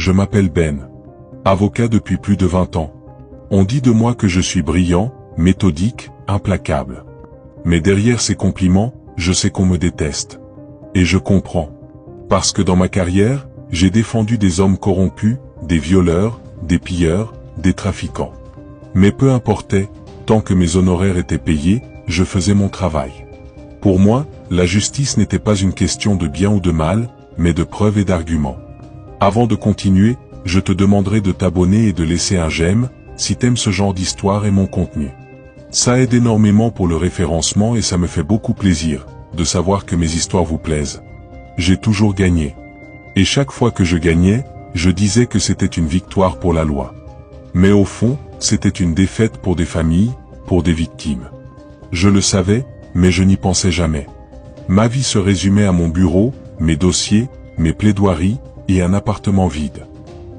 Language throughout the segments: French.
Je m'appelle Ben. Avocat depuis plus de 20 ans. On dit de moi que je suis brillant, méthodique, implacable. Mais derrière ces compliments, je sais qu'on me déteste. Et je comprends. Parce que dans ma carrière, j'ai défendu des hommes corrompus, des violeurs, des pilleurs, des trafiquants. Mais peu importait, tant que mes honoraires étaient payés, je faisais mon travail. Pour moi, la justice n'était pas une question de bien ou de mal, mais de preuves et d'arguments. Avant de continuer, je te demanderai de t'abonner et de laisser un j'aime, si t'aimes ce genre d'histoire et mon contenu. Ça aide énormément pour le référencement et ça me fait beaucoup plaisir, de savoir que mes histoires vous plaisent. J'ai toujours gagné. Et chaque fois que je gagnais, je disais que c'était une victoire pour la loi. Mais au fond, c'était une défaite pour des familles, pour des victimes. Je le savais, mais je n'y pensais jamais. Ma vie se résumait à mon bureau, mes dossiers, mes plaidoiries, et un appartement vide.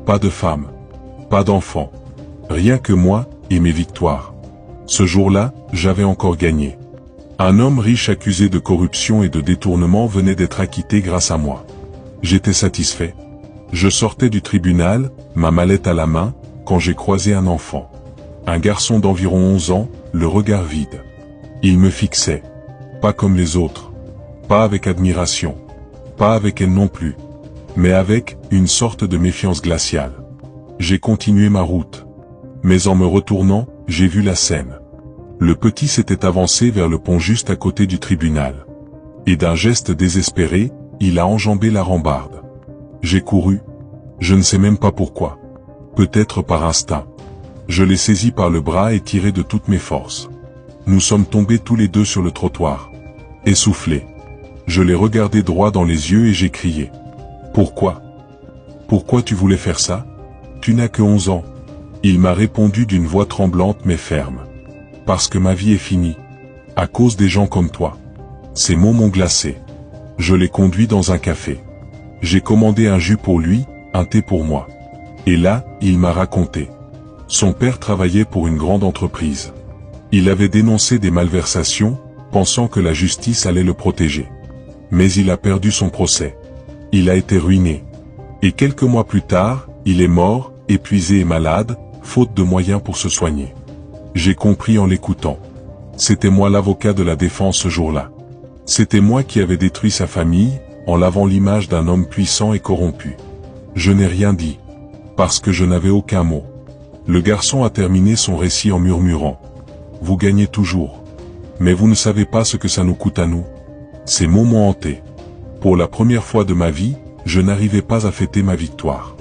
Pas de femme. Pas d'enfant. Rien que moi, et mes victoires. Ce jour-là, j'avais encore gagné. Un homme riche accusé de corruption et de détournement venait d'être acquitté grâce à moi. J'étais satisfait. Je sortais du tribunal, ma mallette à la main, quand j'ai croisé un enfant. Un garçon d'environ 11 ans, le regard vide. Il me fixait. Pas comme les autres. Pas avec admiration. Pas avec elle non plus. Mais avec une sorte de méfiance glaciale. J'ai continué ma route. Mais en me retournant, j'ai vu la scène. Le petit s'était avancé vers le pont juste à côté du tribunal. Et d'un geste désespéré, il a enjambé la rambarde. J'ai couru. Je ne sais même pas pourquoi. Peut-être par instinct. Je l'ai saisi par le bras et tiré de toutes mes forces. Nous sommes tombés tous les deux sur le trottoir. Essoufflés. Je l'ai regardé droit dans les yeux et j'ai crié. Pourquoi? Pourquoi tu voulais faire ça? Tu n'as que 11 ans. Il m'a répondu d'une voix tremblante mais ferme. Parce que ma vie est finie. À cause des gens comme toi. Ces mots m'ont glacé. Je l'ai conduit dans un café. J'ai commandé un jus pour lui, un thé pour moi. Et là, il m'a raconté. Son père travaillait pour une grande entreprise. Il avait dénoncé des malversations, pensant que la justice allait le protéger. Mais il a perdu son procès. Il a été ruiné. Et quelques mois plus tard, il est mort, épuisé et malade, faute de moyens pour se soigner. J'ai compris en l'écoutant. C'était moi l'avocat de la défense ce jour-là. C'était moi qui avais détruit sa famille, en lavant l'image d'un homme puissant et corrompu. Je n'ai rien dit. Parce que je n'avais aucun mot. Le garçon a terminé son récit en murmurant. Vous gagnez toujours. Mais vous ne savez pas ce que ça nous coûte à nous. Ces mots m'ont hanté. Pour la première fois de ma vie, je n'arrivais pas à fêter ma victoire.